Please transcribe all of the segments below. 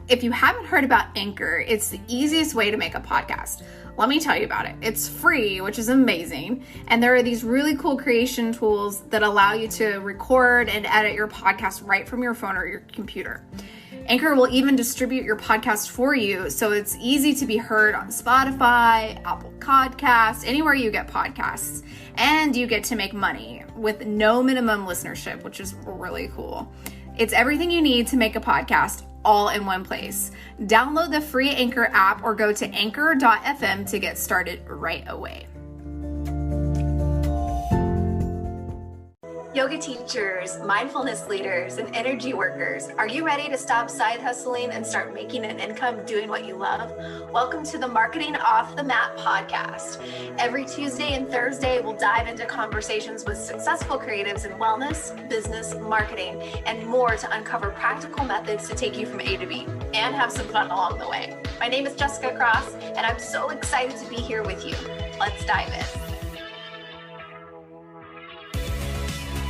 If you haven't heard about Anchor, it's the easiest way to make a podcast. Let me tell you about it. It's free, which is amazing. And there are these really cool creation tools that allow you to record and edit your podcast right from your phone or your computer. Anchor will even distribute your podcast for you, so it's easy to be heard on Spotify, Apple Podcasts, anywhere you get podcasts. And you get to make money with no minimum listenership, which is really cool. It's everything you need to make a podcast all in one place. Download the free Anchor app or go to anchor.fm to get started right away. Yoga teachers, mindfulness leaders, and energy workers, are you ready to stop side hustling and start making an income doing what you love? Welcome to the Marketing Off the Mat podcast. Every Tuesday and Thursday, we'll dive into conversations with successful creatives in wellness, business, marketing, and more to uncover practical methods to take you from A to B and have some fun along the way. My name is Jessica Cross, and I'm so excited to be here with you. Let's dive in.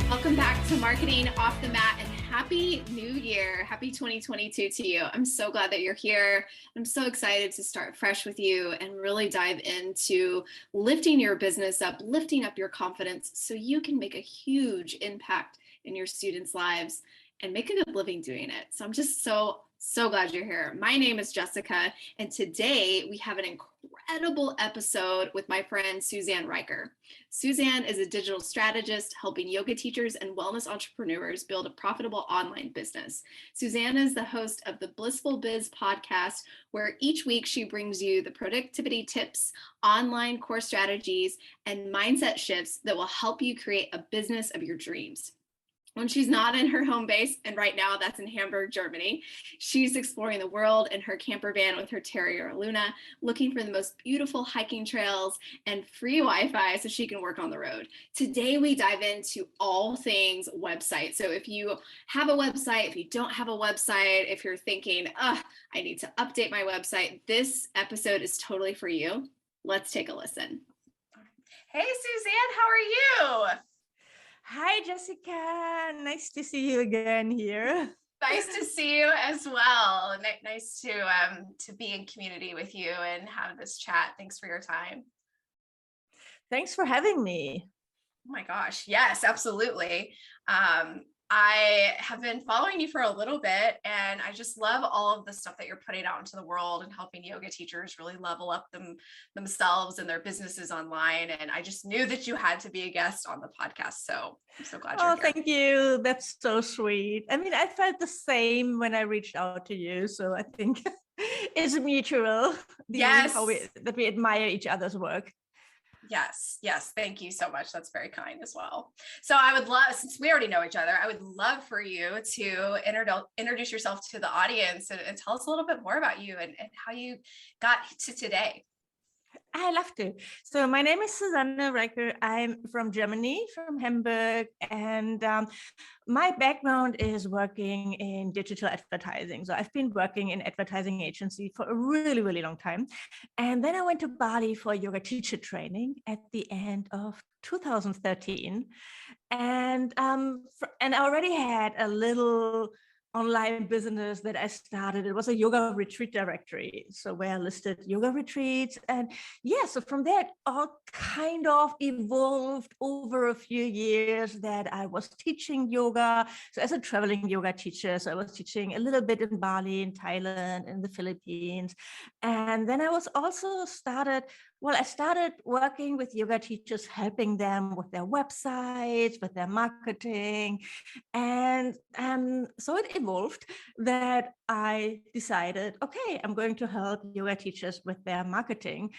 Welcome back to Marketing Off the Mat, and Happy New Year. Happy 2022 to you. I'm so glad that you're here. I'm so excited to start fresh with you and really dive into lifting your business up, lifting up your confidence so you can make a huge impact in your students' lives and make a good living doing it. So I'm just so glad you're here. My name is Jessica, and today we have an incredible episode with my friend Susanne Rieker. Susanne is a digital strategist helping yoga teachers and wellness entrepreneurs build a profitable online business. Susanne is the host of the Blissful Biz podcast, where each week she brings you the productivity tips, online core strategies, and mindset shifts that will help you create a business of your dreams. When she's not in her home base, and right now that's in Hamburg, Germany, she's exploring the world in her camper van with her terrier, Luna, looking for the most beautiful hiking trails and free Wi-Fi so she can work on the road. Today, we dive into all things website. So if you have a website, if you don't have a website, if you're thinking, I need to update my website, this episode is totally for you. Let's take a listen. Hey, Susanne, how are you? Hi, Jessica. Nice to see you again here. Nice to see you as well. Nice to be in community with you and have this chat. Thanks for your time. Thanks for having me. Oh my gosh. Yes, absolutely. I have been following you for a little bit, and I just love all of the stuff that you're putting out into the world and helping yoga teachers really level up themselves and their businesses online. And I just knew that you had to be a guest on the podcast. So I'm so glad you're here. Thank you. That's so sweet. I mean, I felt the same when I reached out to you. So I think it's mutual. Yes. That we admire each other's work. Yes. Thank you so much. That's very kind as well. So I would love, since we already know each other, I would love for you to introduce yourself to the audience and tell us a little bit more about you and how you got to today. I love to. So my name is Susanne Rieker. I'm from Germany, from Hamburg, and my background is working in digital advertising. So I've been working in advertising agency for a really, really long time. And then I went to Bali for yoga teacher training at the end of 2013. And I already had a little online business that I started. It was a yoga retreat directory. So where I listed yoga retreats. And so from there, it all kind of evolved over a few years that I was teaching yoga. So as a traveling yoga teacher, so I was teaching a little bit in Bali, in Thailand, in the Philippines. And then I was also I started working with yoga teachers, helping them with their websites, with their marketing. And so it evolved that I decided, okay, I'm going to help yoga teachers with their marketing.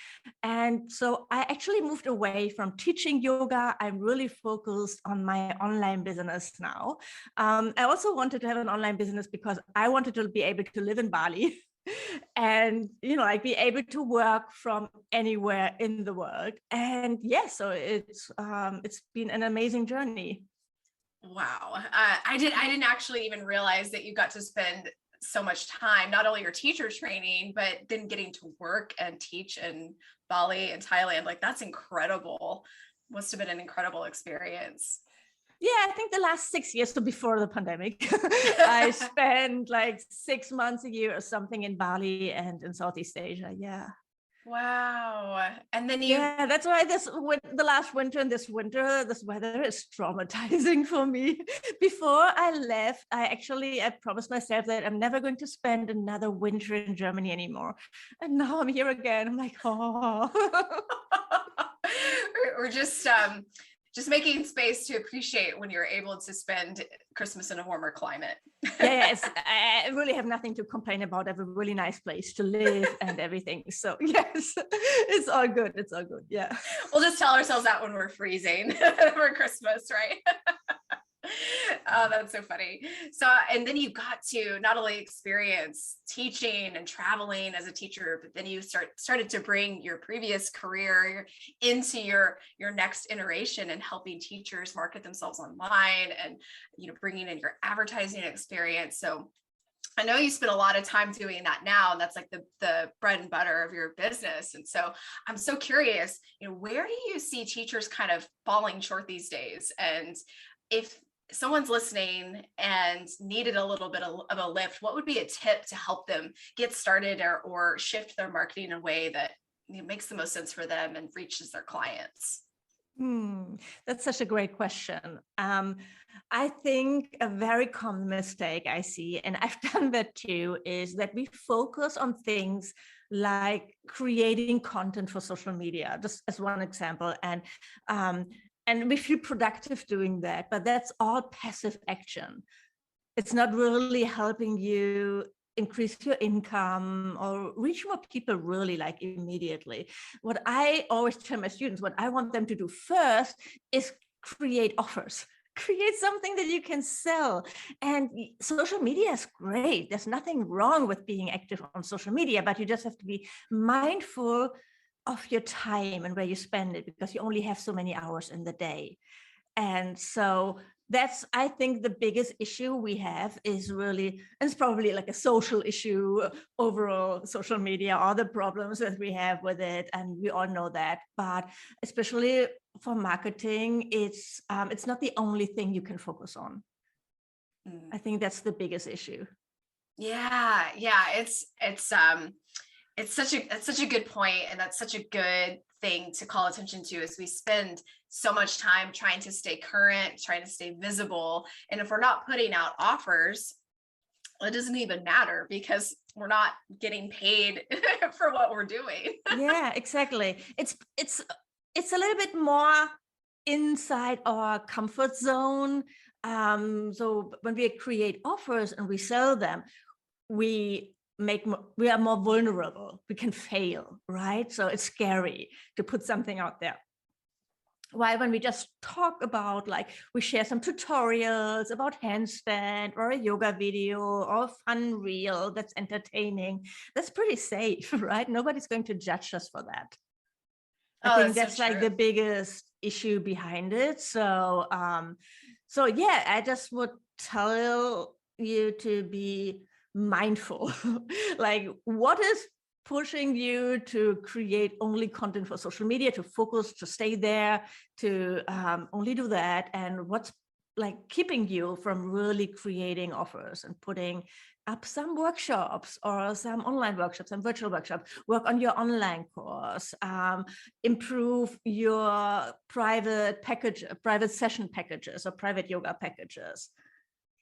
And so I actually moved away from teaching yoga. I'm really focused on my online business now. I also wanted to have an online business because I wanted to be able to live in Bali. And be able to work from anywhere in the world. And so it's been an amazing journey. Wow. I didn't actually even realize that you got to spend so much time, not only your teacher training, but then getting to work and teach in Bali and Thailand. Like, that's incredible. Must have been an incredible experience. Yeah, I think the last 6 years, so before the pandemic, I spent like 6 months a year or something in Bali and in Southeast Asia. Yeah. Wow. And then Yeah, that's why the last winter and this winter, this weather is traumatizing for me. Before I left, I promised myself that I'm never going to spend another winter in Germany anymore. And now I'm here again. I'm like, oh. we're just making space to appreciate when you're able to spend Christmas in a warmer climate. Yeah, I really have nothing to complain about. I have a really nice place to live and everything. So yes, it's all good. It's all good. Yeah. We'll just tell ourselves that when we're freezing for Christmas, right? Oh, that's so funny. So, and then you got to not only experience teaching and traveling as a teacher, but then you started to bring your previous career into your next iteration and helping teachers market themselves online and, bringing in your advertising experience. So I know you spend a lot of time doing that now, and that's like the bread and butter of your business. And so I'm so curious, where do you see teachers kind of falling short these days? And if someone's listening and needed a little bit of a lift, what would be a tip to help them get started or shift their marketing in a way that makes the most sense for them and reaches their clients? That's such a great question. I think a very common mistake I see, and I've done that too, is that we focus on things like creating content for social media, just as one example. And we feel productive doing that, but that's all passive action. It's not really helping you increase your income or reach more people really like immediately. What I always tell my students, what I want them to do first is create offers. Create something that you can sell. And social media is great. There's nothing wrong with being active on social media, but you just have to be mindful of your time and where you spend it, because you only have so many hours in the day. And so that's, I think, the biggest issue we have is really, and it's probably like a social issue overall, social media, all the problems that we have with it, and we all know that. But especially for marketing, it's not the only thing you can focus on. I think that's the biggest issue. Yeah, it's such a good point, and that's such a good thing to call attention to, as we spend so much time trying to stay current, trying to stay visible. And if we're not putting out offers, it doesn't even matter because we're not getting paid for what we're doing. Yeah, exactly. It's a little bit more inside our comfort zone. So when we create offers and we sell them, we are more vulnerable. We can fail, right? So it's scary to put something out there. Why, when we just talk about, like, we share some tutorials about handstand or a yoga video or a fun reel that's entertaining, that's pretty safe, right? Nobody's going to judge us for that. I think that's like the biggest issue behind it. So yeah, I just would tell you to be mindful. Like, what is pushing you to create only content for social media, to focus, to stay there, to only do that, and what's like keeping you from really creating offers and putting up some workshops or some online workshops and virtual workshops, work on your online course, improve your private session packages or private yoga packages,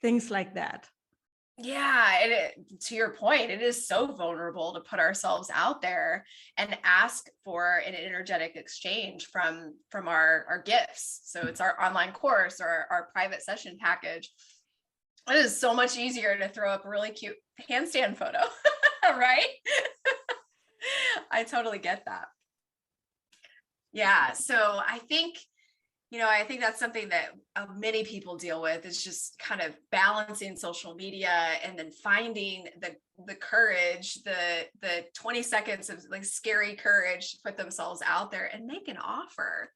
things like that. Yeah, and to your point, it is so vulnerable to put ourselves out there and ask for an energetic exchange from our gifts. So it's our online course or our private session package. It is so much easier to throw up a really cute handstand photo, right? I totally get that. Yeah, so I think that's something that many people deal with, is just kind of balancing social media and then finding the courage, the 20 seconds of like scary courage to put themselves out there and make an offer.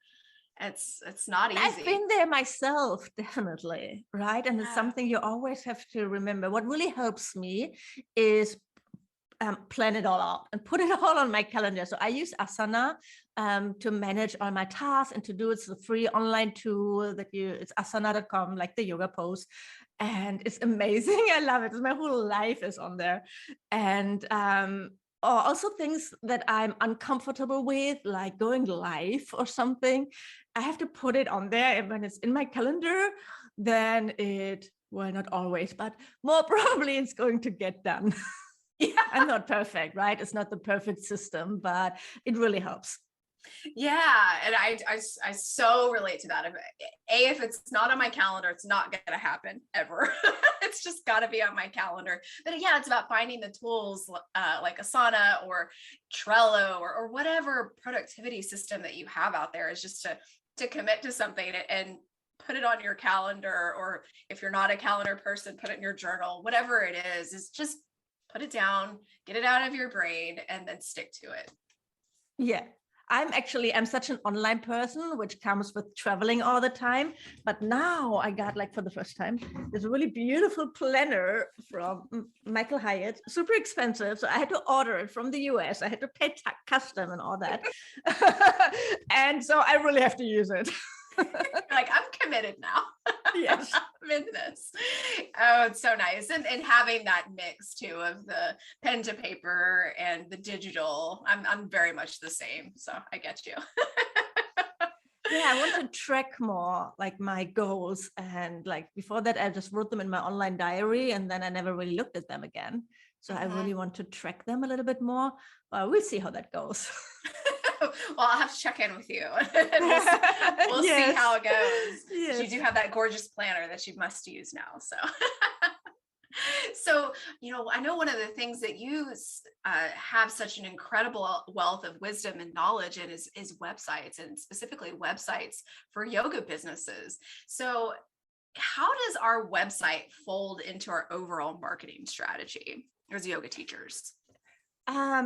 It's not easy. I've been there myself, definitely, right? And it's something you always have to remember. What really helps me is plan it all out and put it all on my calendar. So I use Asana to manage all my tasks and to do it. It's a free online tool it's asana.com, like the yoga pose. And it's amazing. I love it. My whole life is on there. And also things that I'm uncomfortable with, like going live or something, I have to put it on there. And when it's in my calendar, then well, not always, but more probably it's going to get done. Yeah, I'm not perfect, right? It's not the perfect system, but it really helps. Yeah, and I so relate to that. If it's not on my calendar, it's not going to happen ever. It's just got to be on my calendar. But yeah, it's about finding the tools like Asana or Trello or whatever productivity system that you have out there, is just to commit to something and put it on your calendar. Or if you're not a calendar person, put it in your journal. Whatever it is just put it down, get it out of your brain, and then stick to it. Yeah. I'm such an online person, which comes with traveling all the time. But now I got, like, for the first time, this really beautiful planner from Michael Hyatt, super expensive. So I had to order it from the US. I had to pay custom and all that. And so I really have to use it. Like, I'm committed now. Yes. I'm in this. Oh, it's so nice. And having that mix too of the pen to paper and the digital. I'm very much the same. So I get you. Yeah, I want to track more, like, my goals. And like before that, I just wrote them in my online diary, and then I never really looked at them again. So I really want to track them a little bit more. We'll see how that goes. Well, I'll have to check in with you. We'll Yes. see how it goes. Yes. You do have that gorgeous planner that you must use now. So, I know one of the things that you have such an incredible wealth of wisdom and knowledge in is websites, and specifically websites for yoga businesses. So how does our website fold into our overall marketing strategy as yoga teachers?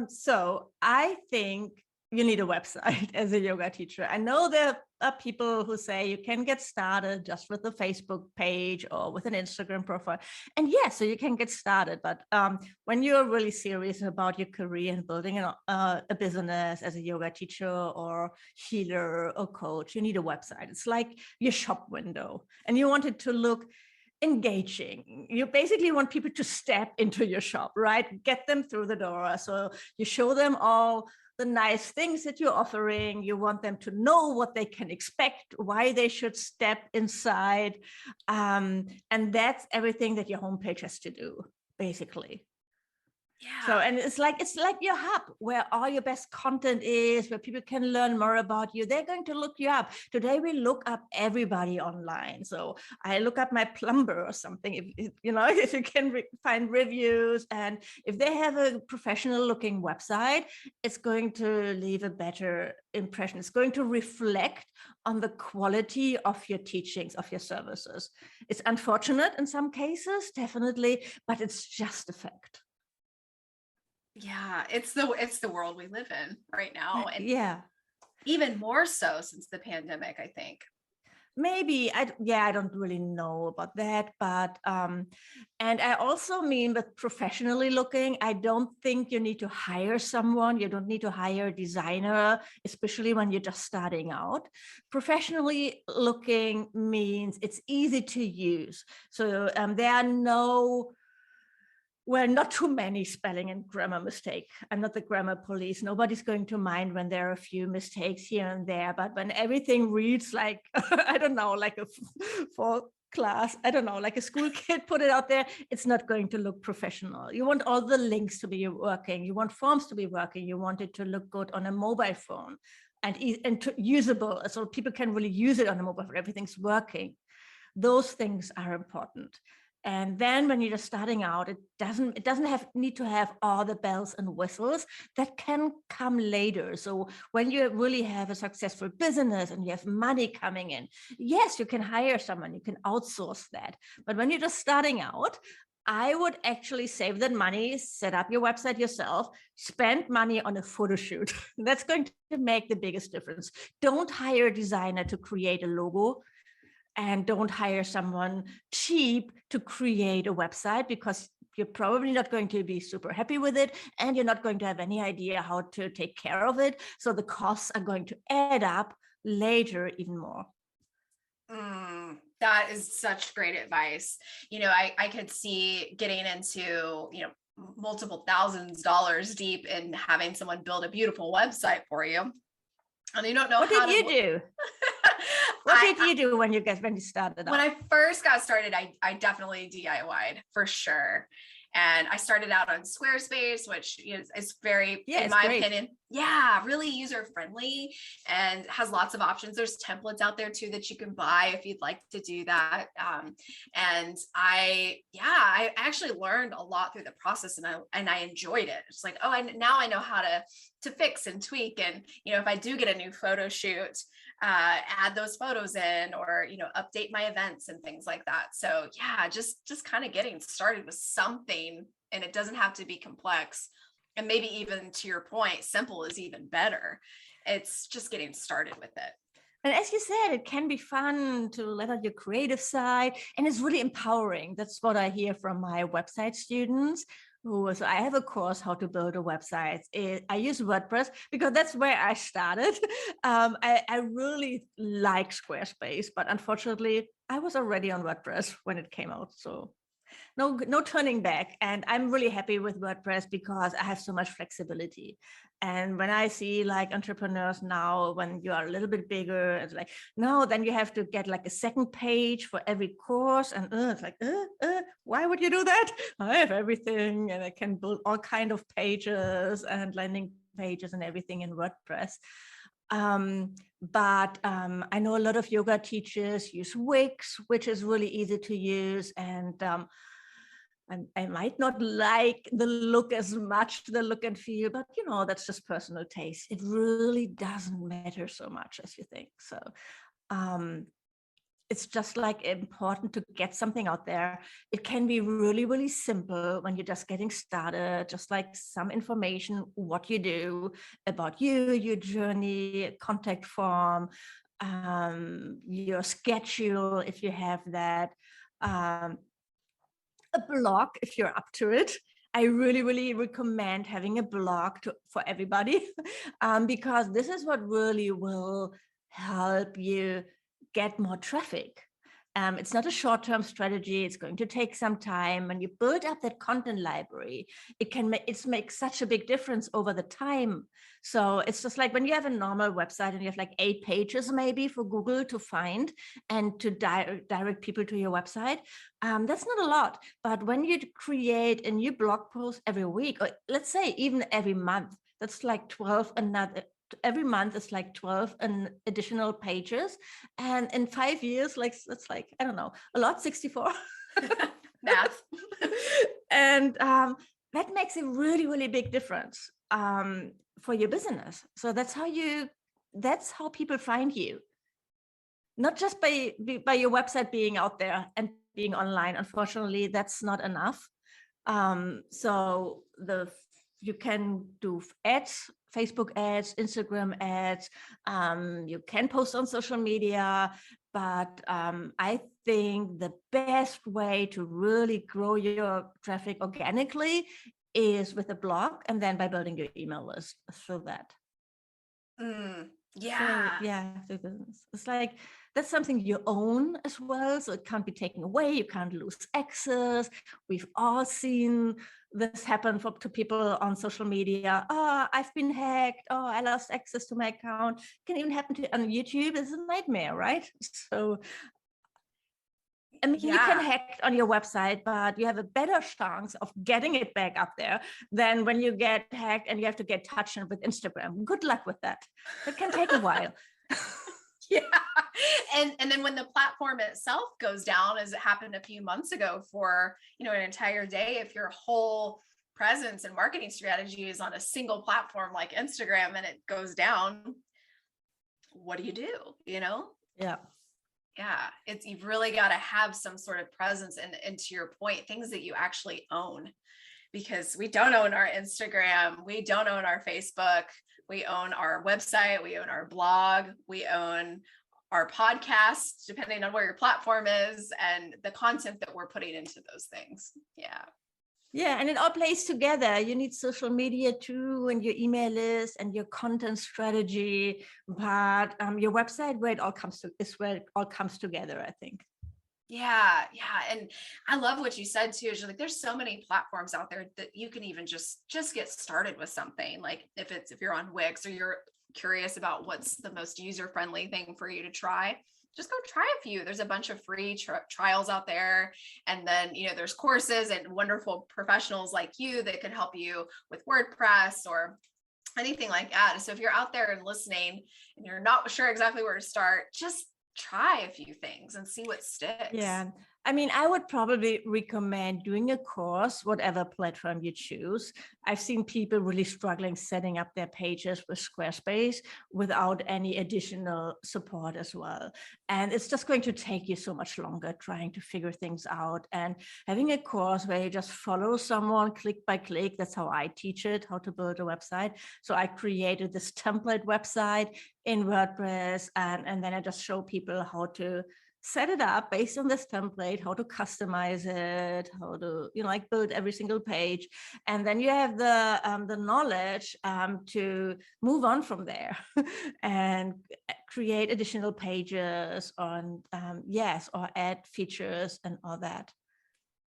So I think you need a website as a yoga teacher. I know there are people who say you can get started just with a Facebook page or with an Instagram profile. And yes, so you can get started. But when you're really serious about your career and building a business as a yoga teacher or healer or coach, you need a website. It's like your shop window, and you want it to look engaging. You basically want people to step into your shop, right? Get them through the door. So you show them all the nice things that you're offering. You want them to know what they can expect, why they should step inside. And that's everything that your homepage has to do, basically. Yeah. So, and it's like your hub where all your best content is, where people can learn more about you. They're going to look you up. Today we look up everybody online. So I look up my plumber or something. If you can find reviews, and if they have a professional looking website, it's going to leave a better impression. It's going to reflect on the quality of your teachings, of your services. It's unfortunate in some cases, definitely, but it's just a fact. Yeah, it's the world we live in right now, and yeah, even more so since the pandemic, I think. Maybe I don't really know about that, but and I also mean with professionally looking, I don't think you need to hire someone. You don't need to hire a designer, especially when you're just starting out. Professionally looking means it's easy to use. So there are not too many spelling and grammar mistakes. I'm not the grammar police. Nobody's going to mind when there are a few mistakes here and there, but when everything reads like, I don't know, like a fourth class, I don't know, like a school kid put it out there, it's not going to look professional. You want all the links to be working. You want forms to be working. You want it to look good on a mobile phone and usable, so people can really use it on a mobile phone. Everything's working. Those things are important. And then when you're just starting out, it doesn't need to have all the bells and whistles. That can come later. So when you really have a successful business and you have money coming in, yes, you can hire someone, you can outsource that. But when you're just starting out, I would actually save that money, set up your website yourself, spend money on a photo shoot. That's going to make the biggest difference. Don't hire a designer to create a logo. And don't hire someone cheap to create a website, because you're probably not going to be super happy with it, and you're not going to have any idea how to take care of it. So the costs are going to add up later even more. That is such great advice. I could see getting into, multiple thousands of dollars deep and having someone build a beautiful website for you. And you don't know what how did you do? What did you do when you started out? When I first got started, I definitely DIY'd for sure. And I started out on Squarespace, which is very, in my opinion, really user friendly and has lots of options. There's templates out there too that you can buy if you'd like to do that. And I actually learned a lot through the process, and I enjoyed it. It's like, now I know how to fix and tweak. And, if I do get a new photo shoot, add those photos in, or, update my events and things like that. So just kind of getting started with something, and it doesn't have to be complex. And maybe even to your point, simple is even better. It's just getting started with it. And as you said, it can be fun to let out your creative side, and it's really empowering. That's what I hear from my website students. So I have a course, how to build a website. I use WordPress because that's where I started. I really like Squarespace, but unfortunately, I was already on WordPress when it came out. So no turning back. And I'm really happy with WordPress because I have so much flexibility. And when I see like entrepreneurs now, when you are a little bit bigger, it's like, no, then you have to get like a second page for every course. And it's like, why would you do that? I have everything, and I can build all kind of pages and landing pages and everything in WordPress. But I know a lot of yoga teachers use Wix, which is really easy to use. And I might not like the look as much, the look and feel, but that's just personal taste. It really doesn't matter so much as you think. So it's just like important to get something out there. It can be really, really simple when you're just getting started, just like some information, what you do, about you, your journey, contact form, your schedule, if you have that. A blog, if you're up to it. I really, really recommend having a blog for everybody because this is what really will help you get more traffic. It's not a short-term strategy. It's going to take some time. When you build up that content library, it makes such a big difference over the time. So it's just like when you have a normal website and you have like 8 pages maybe for Google to find and to direct people to your website, that's not a lot. But when you create a new blog post every week, or let's say even every month, that's like 12 every month is like 12 additional pages, and in 5 years, that's like, I don't know, a lot, 64 math. And that makes a really, really big difference for your business. So that's how people find you, not just by your website being out there and being online. Unfortunately, that's not enough. So you can do ads, Facebook ads, Instagram ads. You can post on social media, but I think the best way to really grow your traffic organically is with a blog, and then by building your email list through that. It's like that's something you own as well, so it can't be taken away. You can't lose access. We've all seen this happen to people on social media. Oh, I've been hacked. Oh, I lost access to my account. It can even happen on YouTube. It's a nightmare, right? So I mean, you can hack on your website, but you have a better chance of getting it back up there than when you get hacked and you have to get touched with Instagram. Good luck with that. It can take a while. And then when the platform itself goes down, as it happened a few months ago for, an entire day, if your whole presence and marketing strategy is on a single platform like Instagram and it goes down, what do? You've really got to have some sort of presence, and to your point, things that you actually own, because we don't own our Instagram, we don't own our Facebook, we own our website, we own our blog, we own our podcast, depending on where your platform is, and the content that we're putting into those things. Yeah, and it all plays together. You need social media too, and your email list and your content strategy. But your website, where it all comes to, is where it all comes together, I think. Yeah, yeah. And I love what you said too, is you're like, there's so many platforms out there that you can even just get started with something. Like if you're on Wix or you're curious about what's the most user-friendly thing for you to try, just go try a few. There's a bunch of free trials out there. And then, there's courses and wonderful professionals like you that can help you with WordPress or anything like that. So if you're out there and listening and you're not sure exactly where to start, just try a few things and see what sticks. Yeah. I mean, I would probably recommend doing a course, whatever platform you choose. I've seen people really struggling setting up their pages with Squarespace without any additional support as well. And it's just going to take you so much longer trying to figure things out. And having a course where you just follow someone click by click, that's how I teach it, how to build a website. So I created this template website in WordPress, and then I just show people how to set it up based on this template, how to customize it, how to like build every single page, and then you have the knowledge to move on from there and create additional pages on or add features and all that.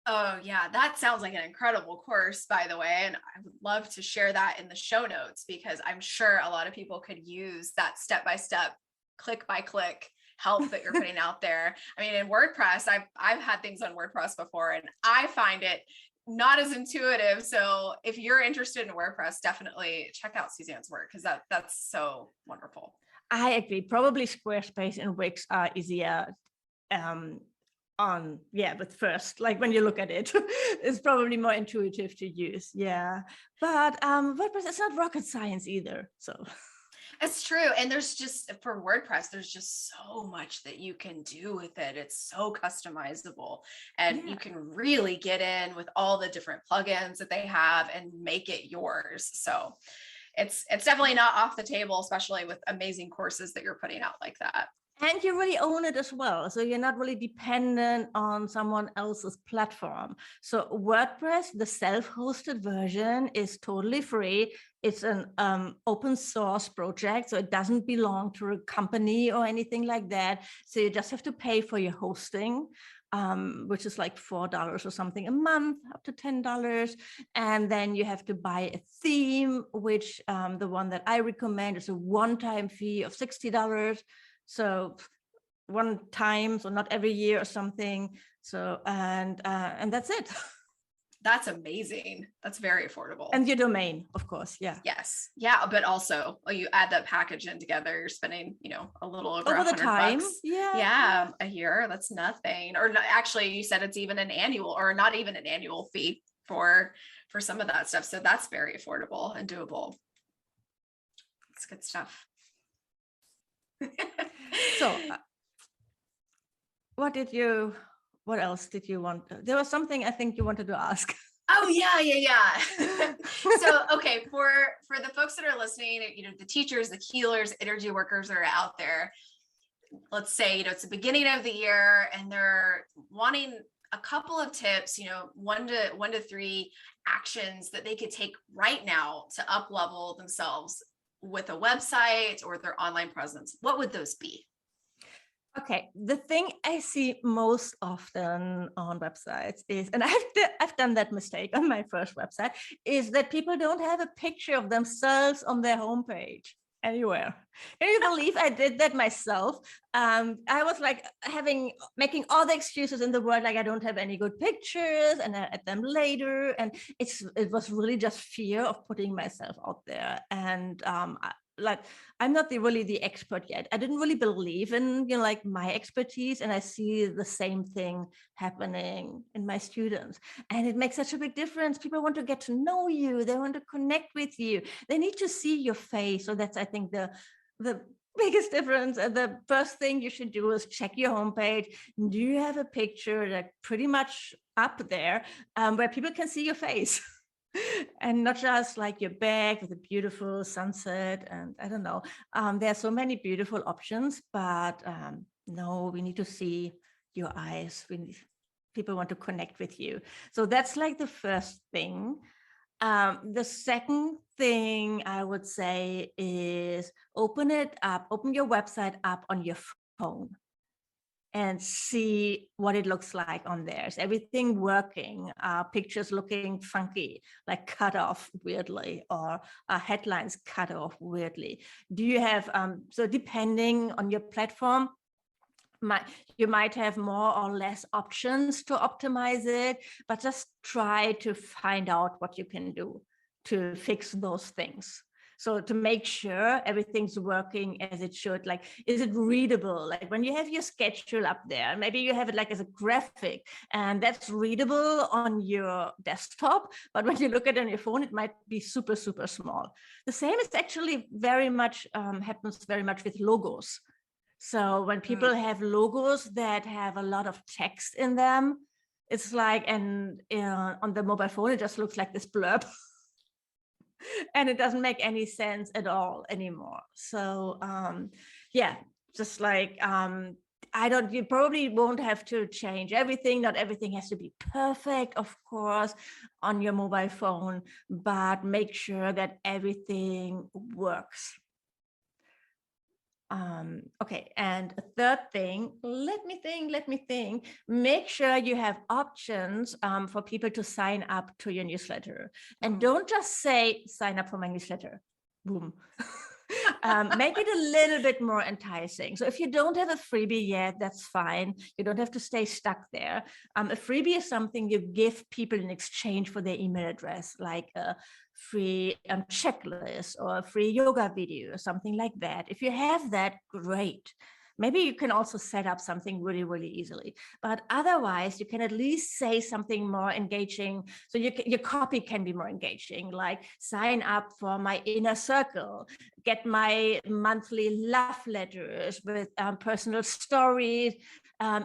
Oh yeah, that sounds like an incredible course, by the way. And I would love to share that in the show notes, because I'm sure a lot of people could use that step-by-step, click-by-click help that you're putting out there. I mean, in WordPress, I've had things on WordPress before, and I find it not as intuitive. So if you're interested in WordPress, definitely check out Susanne's work, because that's so wonderful. I agree. Probably Squarespace and Wix are easier but first, like when you look at it, it's probably more intuitive to use. Yeah, but WordPress is not rocket science either. So it's true. And there's just, for WordPress, there's just so much that you can do with it. It's so customizable, and you can really get in with all the different plugins that they have and make it yours. So it's definitely not off the table, especially with amazing courses that you're putting out like that. And you really own it as well. So you're not really dependent on someone else's platform. So WordPress, the self-hosted version, is totally free. It's an open source project, so it doesn't belong to a company or anything like that. So you just have to pay for your hosting, which is like $4 or something a month, up to $10. And then you have to buy a theme, which the one that I recommend is a one-time fee of $60. So one time, so not every year or something. So, and that's it. That's amazing. That's very affordable. And your domain, of course. Yeah. Yes. Yeah. But also you add that package in together, you're spending, a little over the time. $100. Yeah. Yeah. A year. That's nothing. Or not, actually, you said it's even an annual, or not even an annual fee for some of that stuff. So that's very affordable and doable. It's good stuff. So what else did you want? There was something I think you wanted to ask. Oh yeah. So, okay, for the folks that are listening, the teachers, the healers, energy workers that are out there, let's say, it's the beginning of the year and they're wanting a couple of tips, 1 to 3 actions that they could take right now to up level themselves with a website or their online presence. What would those be? Okay, the thing I see most often on websites is, and I've done that mistake on my first website, is that people don't have a picture of themselves on their homepage anywhere. Can you believe I did that myself? I was like making all the excuses in the world, like I don't have any good pictures and I add them later. And it was really just fear of putting myself out there. And I'm not really the expert yet. I didn't really believe in like my expertise, and I see the same thing happening in my students, and it makes such a big difference. People want to get to know you, they want to connect with you, they need to see your face. So that's, I think, the biggest difference. And the first thing you should do is check your homepage. Do you have a picture that pretty much up there where people can see your face? And not just like your bag with a beautiful sunset. And I don't know, there are so many beautiful options, but no, we need to see your eyes. people want to connect with you. So that's like the first thing. The second thing I would say is open your website up on your phone and see what it looks like on there. Is everything working? Pictures looking funky, like cut off weirdly, or headlines cut off weirdly? Do you have, so depending on your platform, you might have more or less options to optimize it, but just try to find out what you can do to fix those things. So to make sure everything's working as it should, like, is it readable? Like when you have your schedule up there, maybe you have it like as a graphic and that's readable on your desktop, but when you look at it on your phone, it might be super, super small. The same is actually very much, happens very much with logos. So when people have logos that have a lot of text in them, it's like, and on the mobile phone, it just looks like this blurb. And it doesn't make any sense at all anymore. So yeah, just like, you probably won't have to change everything. Not everything has to be perfect, of course, on your mobile phone, but make sure that everything works. Okay, and a third thing, let me think, make sure you have options for people to sign up to your newsletter. And don't just say, sign up for my newsletter, boom. Make it a little bit more enticing. So if you don't have a freebie yet, that's fine. You don't have to stay stuck there. A freebie is something you give people in exchange for their email address, like a free checklist or a free yoga video or something like that. If you have that, great. Maybe you can also set up something really, really easily, but otherwise you can at least say something more engaging. So your copy can be more engaging, like sign up for my inner circle, get my monthly love letters with personal stories,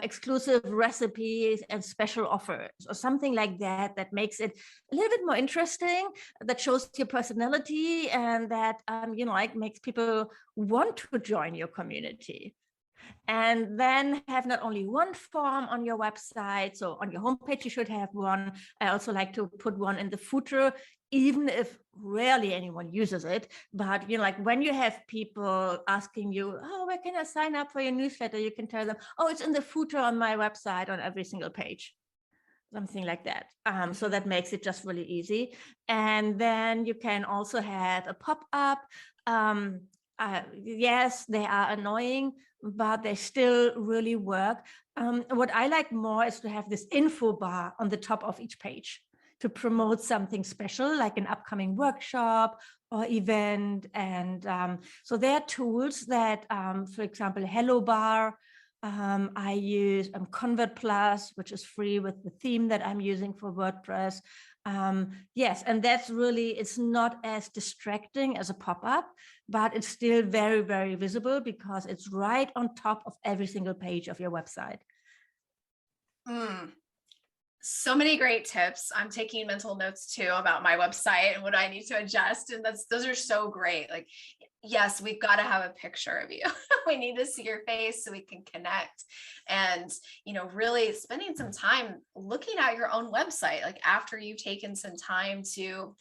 exclusive recipes and special offers, or something like that, that makes it a little bit more interesting, that shows your personality, and that like makes people want to join your community. And then have not only one form on your website, so on your homepage you should have one. I also like to put one in the footer, even if rarely anyone uses it. But like when you have people asking you, oh, where can I sign up for your newsletter? You can tell them, oh, it's in the footer on my website on every single page. Something like that. So that makes it just really easy. And then you can also have a pop-up. Yes, they are annoying, but they still really work. What I like more is to have this info bar on the top of each page to promote something special, like an upcoming workshop or event. And so there are tools that, for example, Hello Bar, I use Convert Plus, which is free with the theme that I'm using for WordPress. Yes, and that's really, it's not as distracting as a pop-up, but it's still very, very visible because it's right on top of every single page of your website. So many great tips. I'm taking mental notes too about my website and what I need to adjust. And those are so great. Like, yes, we've got to have a picture of you. We need to see your face so we can connect. And, really spending some time looking at your own website, like after you've taken some time to,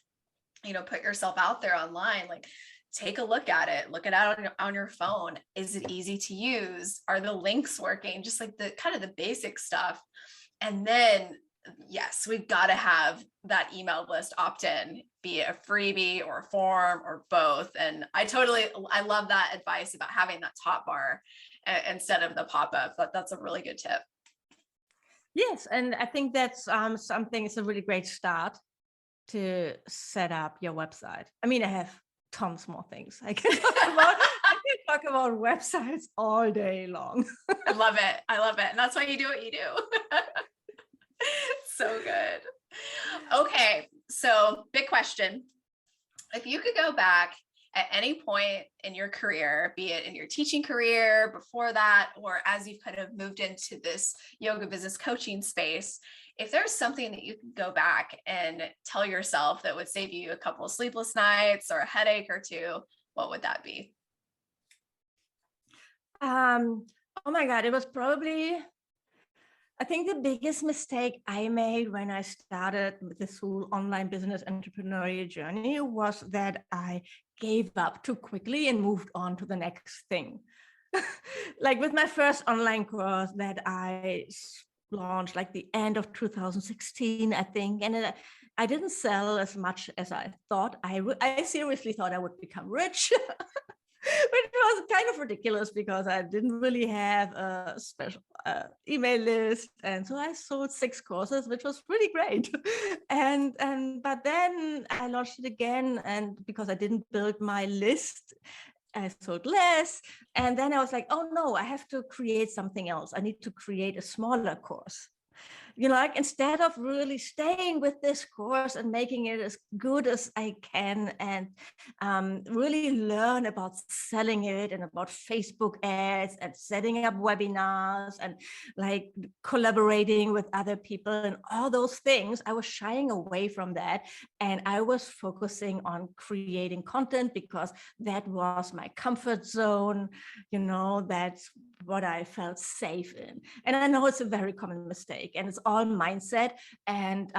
put yourself out there online, like take a look at it, look at it on your phone. Is it easy to use? Are the links working? Just like the kind of the basic stuff. And then, yes, we've got to have that email list opt-in, be it a freebie or a form or both. And I love that advice about having that top bar instead of the pop-up. That's a really good tip. Yes, and I think that's something, it's a really great start to set up your website. I mean, I have tons more things I can talk about websites all day long. I love it. And that's why you do what you do. So good. Okay. So big question. If you could go back at any point in your career, be it in your teaching career, before that, or as you've kind of moved into this yoga business coaching space, if there's something that you could go back and tell yourself that would save you a couple of sleepless nights or a headache or two, what would that be? Oh my God, it was probably I think the biggest mistake I made when I started with this whole online business entrepreneurial journey was that I gave up too quickly and moved on to the next thing. Like with my first online course that I launched like the end of 2016, I think, and I didn't sell as much as I thought. I seriously thought I would become rich. Which was kind of ridiculous because I didn't really have a special email list, and so I sold 6 courses, which was pretty great. But then I launched it again, and because I didn't build my list, I sold less. And then I was like, oh no, I have to create something else. I need to create a smaller course. Like instead of really staying with this course and making it as good as I can and really learn about selling it and about Facebook ads and setting up webinars and like collaborating with other people and all those things, I was shying away from that. And I was focusing on creating content because that was my comfort zone. That's what I felt safe in. And I know it's a very common mistake and it's all mindset. And,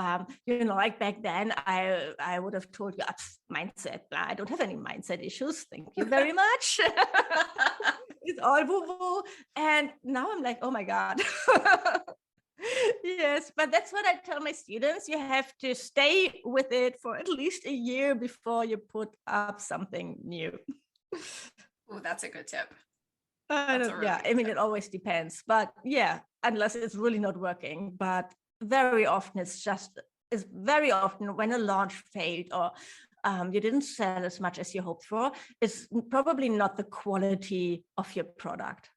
like back then, I would have told you, mindset, blah, I don't have any mindset issues. Thank you very much. It's all woo-woo. And now I'm like, oh my God. Yes, but that's what I tell my students. You have to stay with it for at least a year before you put up something new. Oh, that's a good tip. It always depends, but yeah, unless it's really not working. But very often it's very often when a launch failed or you didn't sell as much as you hoped for, it's probably not the quality of your product.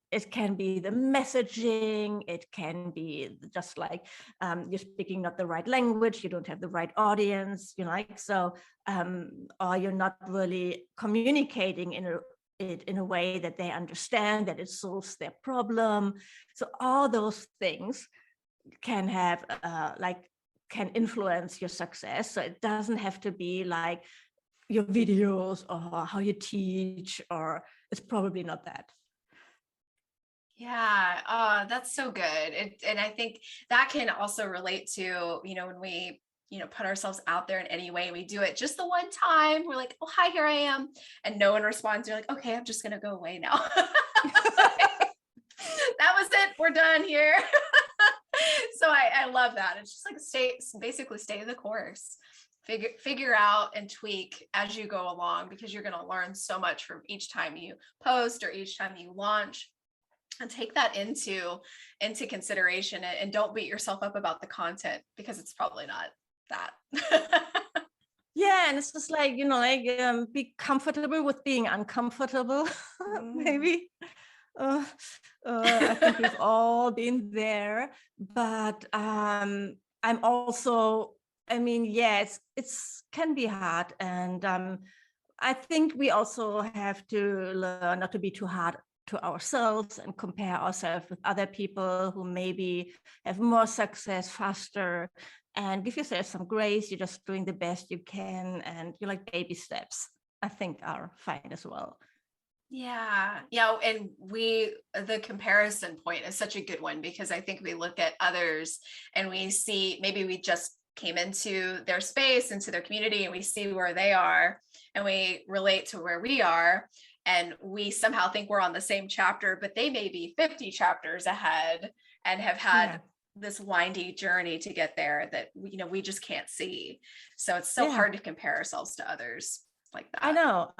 It can be the messaging, it can be just like you're speaking not the right language, you don't have the right audience, or you're not really communicating in a way that they understand, that it solves their problem. So all those things can have can influence your success. So it doesn't have to be like your videos or how you teach, or it's probably not that. Yeah, that's so good. And I think that can also relate to, when we put ourselves out there in any way, we do it just the one time. We're like, oh, hi, here I am. And no one responds. You're like, okay, I'm just going to go away now. That was it. We're done here. So I love that. It's just like basically stay the course, figure out and tweak as you go along, because you're going to learn so much from each time you post or each time you launch. And take that into consideration, and don't beat yourself up about the content, because it's probably not that. Yeah, and it's just like, be comfortable with being uncomfortable, maybe. I think we've all been there, but I'm also, it's can be hard. And I think we also have to learn not to be too hard to ourselves and compare ourselves with other people who maybe have more success faster, and give yourself some grace. You're just doing the best you can, and you like baby steps, I think, are fine as well. Yeah. And the comparison point is such a good one, because I think we look at others and we see, maybe we just came into their space, into their community, and we see where they are and we relate to where we are. And we somehow think we're on the same chapter, but they may be 50 chapters ahead and have had this windy journey to get there that we just can't see. So it's so hard to compare ourselves to others like that. I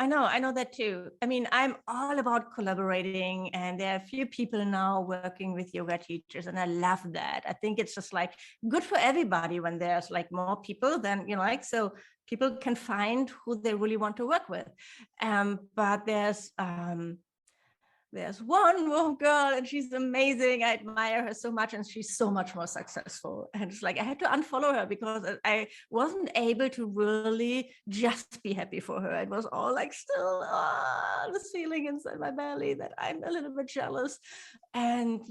know that too. I'm all about collaborating, and there are a few people now working with yoga teachers, and I love that. I think it's just like good for everybody when there's like more people, than so people can find who they really want to work with. But there's one more girl, and she's amazing. I admire her so much, and she's so much more successful. And it's like I had to unfollow her because I wasn't able to really just be happy for her. It was all like still this feeling inside my belly that I'm a little bit jealous. And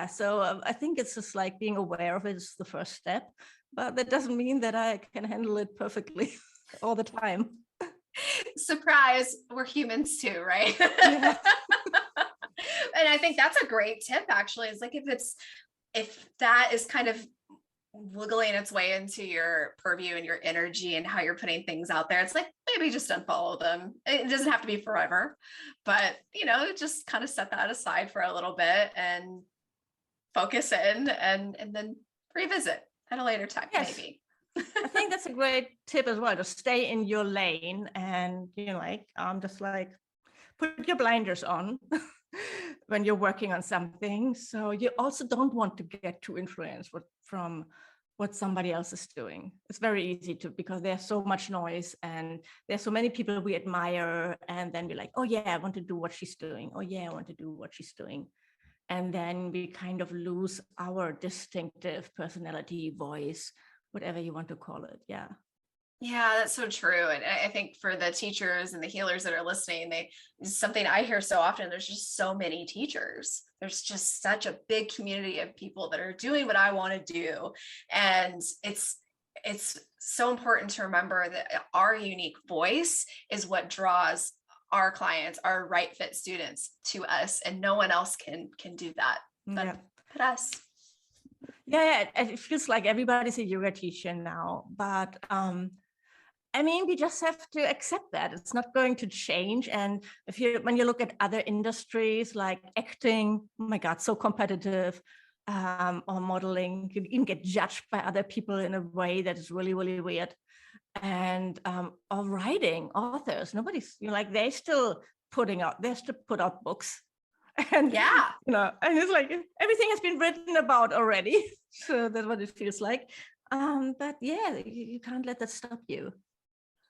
so I think it's just like being aware of it is the first step, but that doesn't mean that I can handle it perfectly all the time. Surprise, we're humans too, right? Yeah. And I think that's a great tip, actually. Is like, if it's if that is kind of wiggling its way into your purview and your energy and how you're putting things out there, it's like, maybe just unfollow them. It doesn't have to be forever, but just kind of set that aside for a little bit and focus in and then revisit at a later time. Yes. Maybe. I think that's a great tip as well, to stay in your lane and, just like put your blinders on when you're working on something. So you also don't want to get too influenced from what somebody else is doing. It's very easy to, because there's so much noise and there's so many people we admire, and then we're like, oh yeah, I want to do what she's doing. Oh yeah, I want to do what she's doing. And then we kind of lose our distinctive personality, voice, whatever you want to call it. Yeah. Yeah, that's so true. And I think for the teachers and the healers that are listening, something I hear so often, there's just so many teachers. There's just such a big community of people that are doing what I want to do. And it's so important to remember that our unique voice is what draws our clients, our right fit students to us, and no one else can do that but us. Yeah, it feels like everybody's a yoga teacher now, but we just have to accept that it's not going to change. And when you look at other industries like acting, oh my God, so competitive, or modeling, you even get judged by other people in a way that is really, really weird. And or writing, authors, nobody's they still put out books. And yeah, and it's like everything has been written about already. So that's what it feels like. But yeah, you can't let that stop you.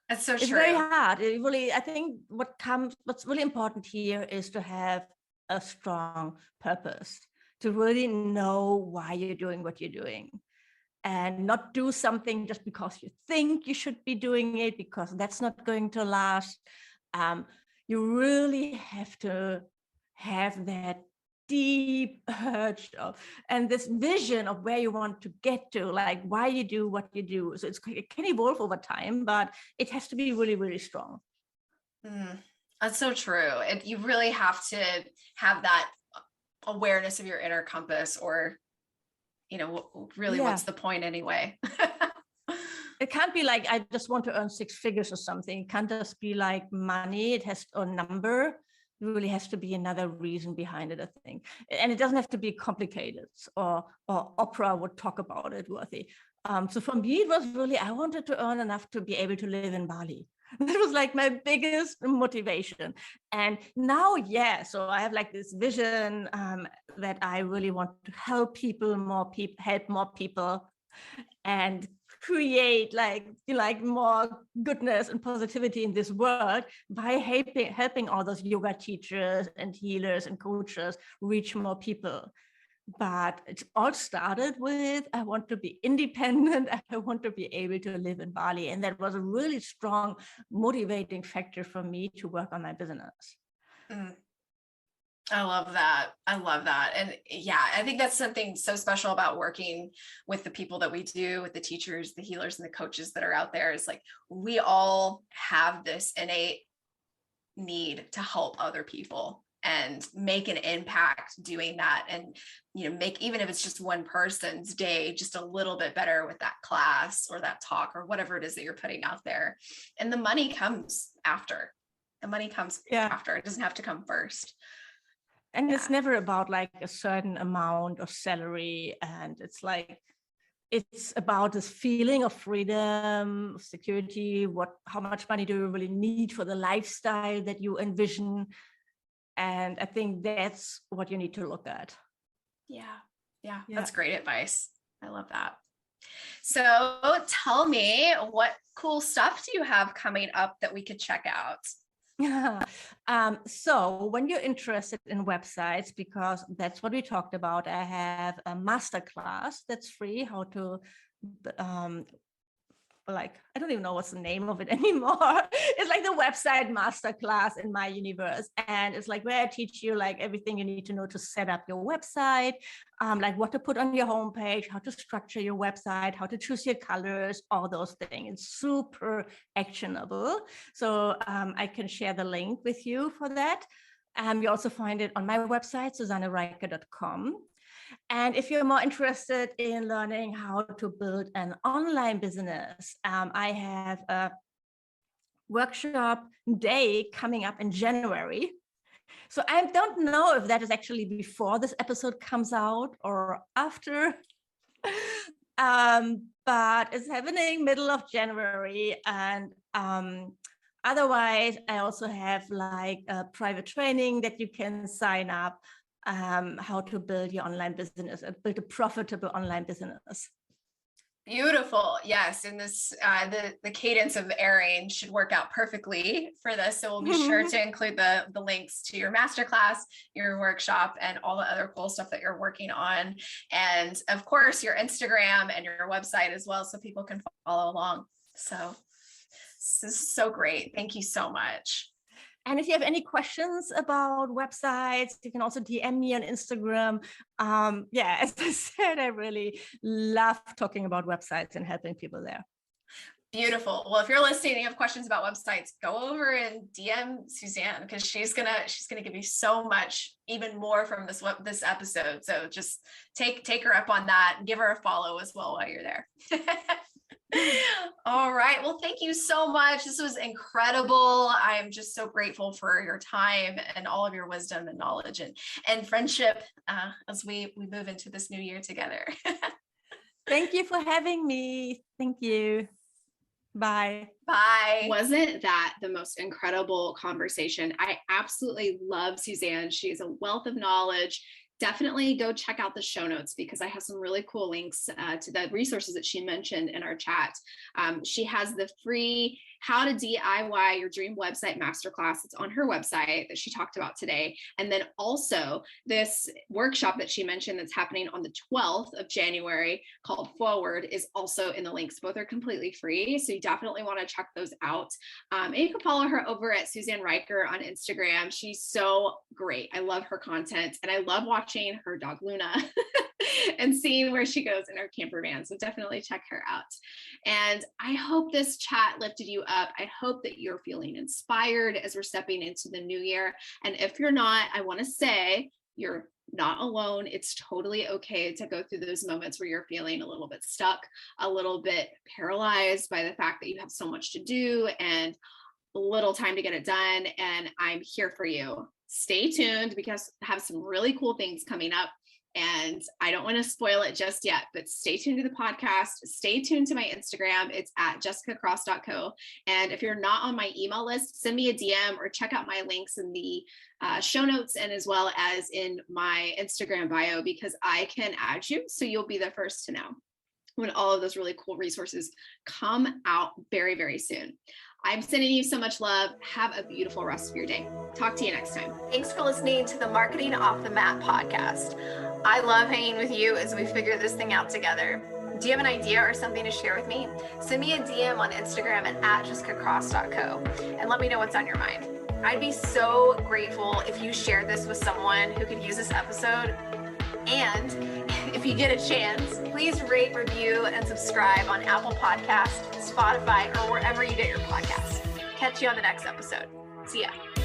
That's so true. It's very hard. I think what's really important here is to have a strong purpose, to really know why you're doing what you're doing, and not do something just because you think you should be doing it, because that's not going to last. You really have to have that deep urge and this vision of where you want to get to, like why you do what you do. So it can evolve over time, but it has to be really, really strong. That's so true. And you really have to have that awareness of your inner compass, or really what's the point anyway? It can't be like, I just want to earn 6 figures or something. It can't just be like money. It has a number. It really has to be another reason behind it, I think. And it doesn't have to be complicated, or Oprah would talk about it worthy. So for me, it was really, I wanted to earn enough to be able to live in Bali. That was like my biggest motivation. And now, so I have like this vision that I really want to help help more people, and create like more goodness and positivity in this world by helping all those yoga teachers and healers and coaches reach more people. But it all started with, I want to be independent. I want to be able to live in Bali. And that was a really strong motivating factor for me to work on my business. I love that. And yeah, I think that's something so special about working with the people that we do, with the teachers, the healers, and the coaches that are out there. Is like, we all have this innate need to help other people and make an impact doing that. And, make, even if it's just one person's day, just a little bit better with that class or that talk or whatever it is that you're putting out there. And the money comes after. After. It doesn't have to come first. And it's never about like a certain amount of salary. And it's about this feeling of freedom, of security, how much money do you really need for the lifestyle that you envision? And I think that's what you need to look at. Yeah. That's great advice. I love that. So tell me, what cool stuff do you have coming up that we could check out? So when you're interested in websites, because that's what we talked about, I have a masterclass that's free, how to I don't even know what's the name of it anymore. It's like the website masterclass in my universe. And it's like where I teach you like everything you need to know to set up your website, like what to put on your homepage, how to structure your website, how to choose your colors, all those things. It's super actionable. So I can share the link with you for that. You also find it on my website, SusanneRieker.com. And if you're more interested in learning how to build an online business, I have a workshop day coming up in January. So I don't know if that is actually before this episode comes out or after, but it's happening middle of January. And otherwise, I also have like a private training that you can sign up, how to build your online business and build a profitable online business. Beautiful. Yes. And this, the cadence of airing should work out perfectly for this. So we'll be sure to include the links to your masterclass, your workshop, and all the other cool stuff that you're working on. And of course, your Instagram and your website as well, so people can follow along. So this is so great. Thank you so much. And if you have any questions about websites, you can also DM me on Instagram. Yeah, as I said, I really love talking about websites and helping people there. Beautiful. Well, if you're listening and you have questions about websites, go over and DM Susanne, because she's gonna give you so much, even more from this episode. So just take her up on that and give her a follow as well while you're there. All right. Well, thank you so much. This was incredible. I'm just so grateful for your time and all of your wisdom and knowledge and friendship as we move into this new year together. Thank you for having me. Thank you. Bye. Bye. Wasn't that the most incredible conversation? I absolutely love Susanne. She's a wealth of knowledge. Definitely go check out the show notes, because I have some really cool links to the resources that she mentioned in our chat. She has the free How to DIY Your Dream Website Masterclass. It's on her website that she talked about today. And then also this workshop that she mentioned that's happening on the 12th of January called Forward is also in the links. Both are completely free, so you definitely want to check those out. And you can follow her over at Susanne Rieker on Instagram. She's so great. I love her content, and I love watching her dog Luna and seeing where she goes in her camper van. So definitely check her out. And I hope this chat lifted you up. I hope that you're feeling inspired as we're stepping into the new year. And if you're not, I want to say you're not alone. It's totally okay to go through those moments where you're feeling a little bit stuck, a little bit paralyzed by the fact that you have so much to do and little time to get it done. And I'm here for you. Stay tuned, because I have some really cool things coming up, and I don't want to spoil it just yet, but stay tuned to the podcast. Stay tuned to my Instagram. It's at jessicacross.co. And if you're not on my email list, send me a DM or check out my links in the show notes, and as well as in my Instagram bio, because I can add you. So you'll be the first to know when all of those really cool resources come out very, very soon. I'm sending you so much love. Have a beautiful rest of your day. Talk to you next time. Thanks for listening to the Marketing Off the Mat podcast. I love hanging with you as we figure this thing out together. Do you have an idea or something to share with me? Send me a DM on Instagram at jessicacross.co and let me know what's on your mind. I'd be so grateful if you shared this with someone who could use this episode. And if you get a chance, please rate, review, and subscribe on Apple Podcasts, Spotify, or wherever you get your podcasts. Catch you on the next episode. See ya.